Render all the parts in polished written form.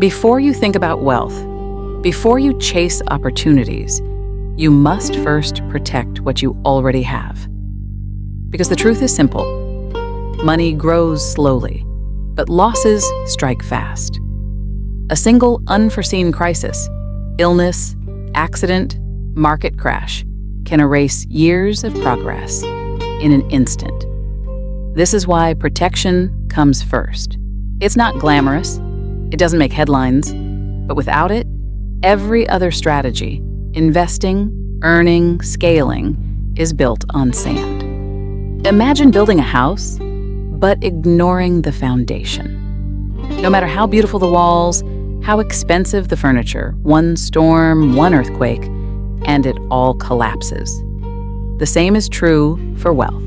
Before you think about wealth, before you chase opportunities, you must first protect what you already have. Because the truth is simple. Money grows slowly, but losses strike fast. A single unforeseen crisis, illness, accident, market crash, can erase years of progress in an instant. This is why protection comes first. It's not glamorous, it doesn't make headlines, but without it, every other strategy, investing, earning, scaling, is built on sand. Imagine building a house, but ignoring the foundation. No matter how beautiful the walls, how expensive the furniture, one storm, one earthquake, and it all collapses. The same is true for wealth.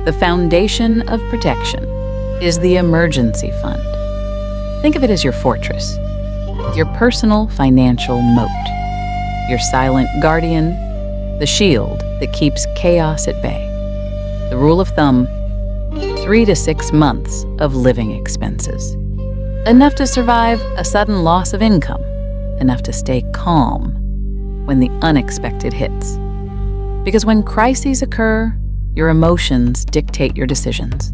The foundation of protection is the emergency fund. Think of it as your fortress, your personal financial moat, your silent guardian, the shield that keeps chaos at bay. The rule of thumb, 3 to 6 months of living expenses. Enough to survive a sudden loss of income, enough to stay calm when the unexpected hits. Because when crises occur, your emotions dictate your decisions.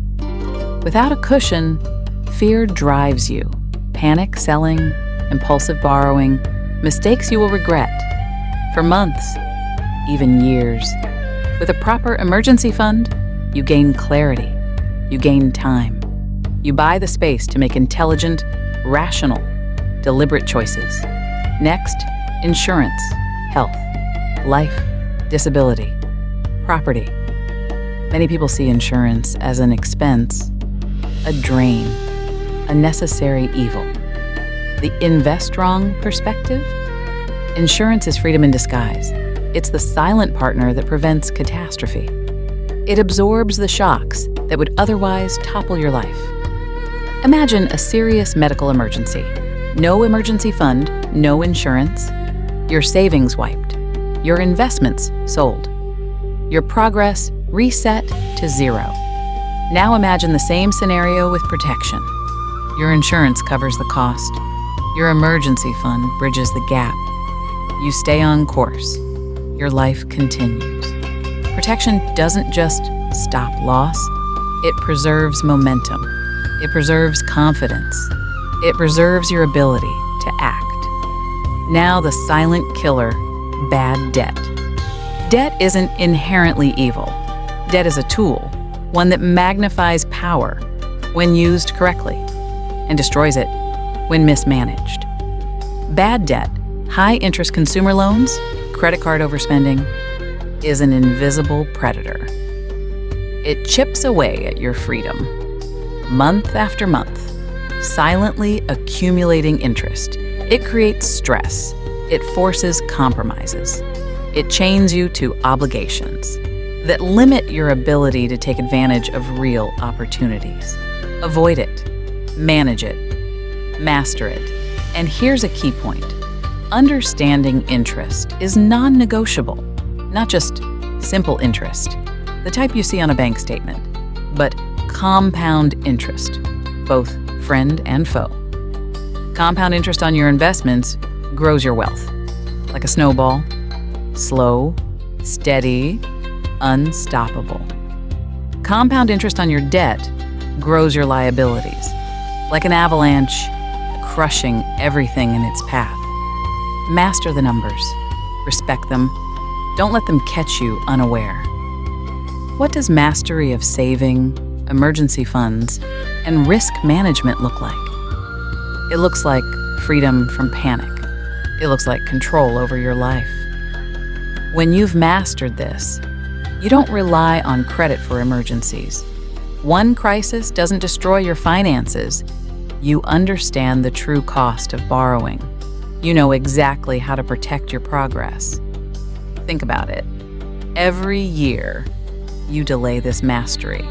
Without a cushion, fear drives you. Panic selling, impulsive borrowing, mistakes you will regret for months, even years. With a proper emergency fund, you gain clarity, you gain time. You buy the space to make intelligent, rational, deliberate choices. Next, insurance, health, life, disability, property. Many people see insurance as an expense, a drain, a necessary evil. The Investrong perspective? Insurance is freedom in disguise. It's the silent partner that prevents catastrophe. It absorbs the shocks that would otherwise topple your life. Imagine a serious medical emergency. No emergency fund, no insurance. Your savings wiped. Your investments sold. Your progress reset to zero. Now imagine the same scenario with protection. Your insurance covers the cost. Your emergency fund bridges the gap. You stay on course. Your life continues. Protection doesn't just stop loss, it preserves momentum. It preserves confidence. It preserves your ability to act. Now the silent killer, bad debt. Debt isn't inherently evil. Debt is a tool, one that magnifies power when used correctly and destroys it when mismanaged. Bad debt, high-interest consumer loans, credit card overspending, is an invisible predator. It chips away at your freedom, month after month, silently accumulating interest. It creates stress. It forces compromises. It chains you to obligations that limit your ability to take advantage of real opportunities. Avoid it, manage it, master it. And here's a key point. Understanding interest is non-negotiable, not just simple interest, the type you see on a bank statement, but compound interest, both friend and foe. Compound interest on your investments grows your wealth, like a snowball, slow, steady, unstoppable. Compound interest on your debt grows your liabilities, like an avalanche, crushing everything in its path. Master the numbers, respect them, don't let them catch you unaware. What does mastery of saving, emergency funds, and risk management look like? It looks like freedom from panic. It looks like control over your life. When you've mastered this, you don't rely on credit for emergencies. One crisis doesn't destroy your finances. You understand the true cost of borrowing. You know exactly how to protect your progress. Think about it. Every year, you delay this mastery.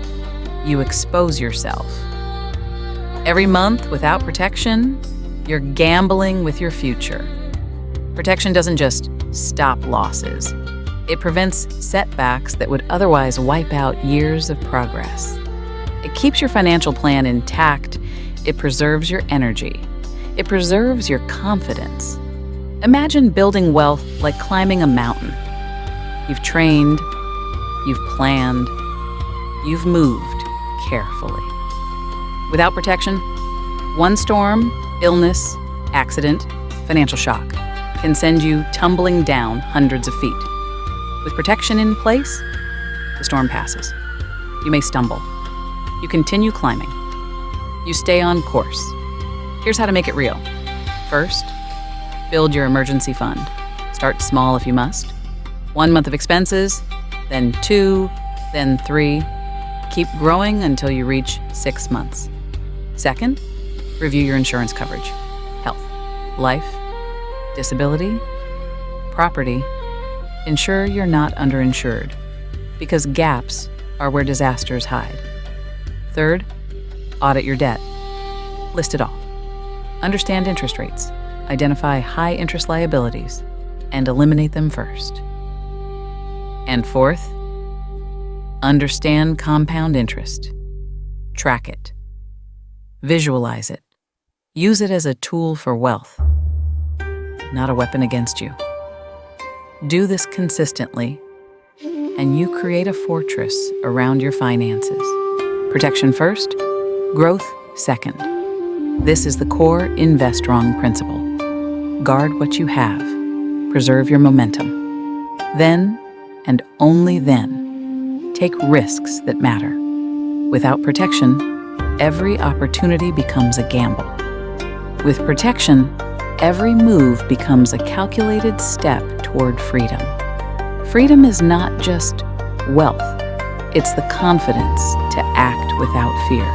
You expose yourself. Every month without protection, you're gambling with your future. Protection doesn't just stop losses. It prevents setbacks that would otherwise wipe out years of progress. It keeps your financial plan intact. It preserves your energy. It preserves your confidence. Imagine building wealth like climbing a mountain. You've trained, you've planned, you've moved carefully. Without protection, one storm, illness, accident, financial shock can send you tumbling down hundreds of feet. With protection in place, the storm passes. You may stumble. You continue climbing. You stay on course. Here's how to make it real. First, build your emergency fund. Start small if you must. 1 month of expenses, then 2, then 3. Keep growing until you reach 6 months. Second, review your insurance coverage. Health, life, disability, property. Ensure you're not underinsured, because gaps are where disasters hide. Third, audit your debt. List it all. Understand interest rates, identify high-interest liabilities, and eliminate them first. And fourth, understand compound interest. Track it. Visualize it. Use it as a tool for wealth, not a weapon against you. Do this consistently, and you create a fortress around your finances. Protection first, growth second. This is the core Investrong principle. Guard what you have. Preserve your momentum. Then, and only then, take risks that matter. Without protection, every opportunity becomes a gamble. With protection, every move becomes a calculated step toward freedom. Freedom is not just wealth. It's the confidence to act without fear.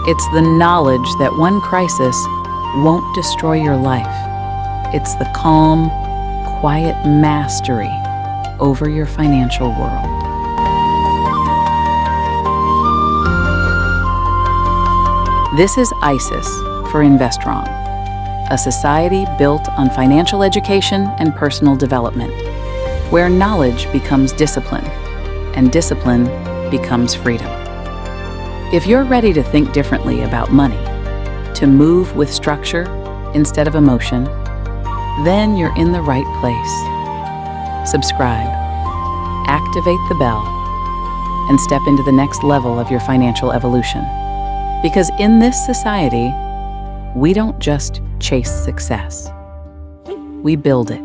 It's the knowledge that one crisis won't destroy your life. It's the calm, quiet mastery over your financial world. This is ISIS for Investrong, a society built on financial education and personal development, where knowledge becomes discipline, and discipline becomes freedom. If you're ready to think differently about money, to move with structure instead of emotion, then you're in the right place. Subscribe, activate the bell, and step into the next level of your financial evolution. Because in this society, we don't just chase success. We build it.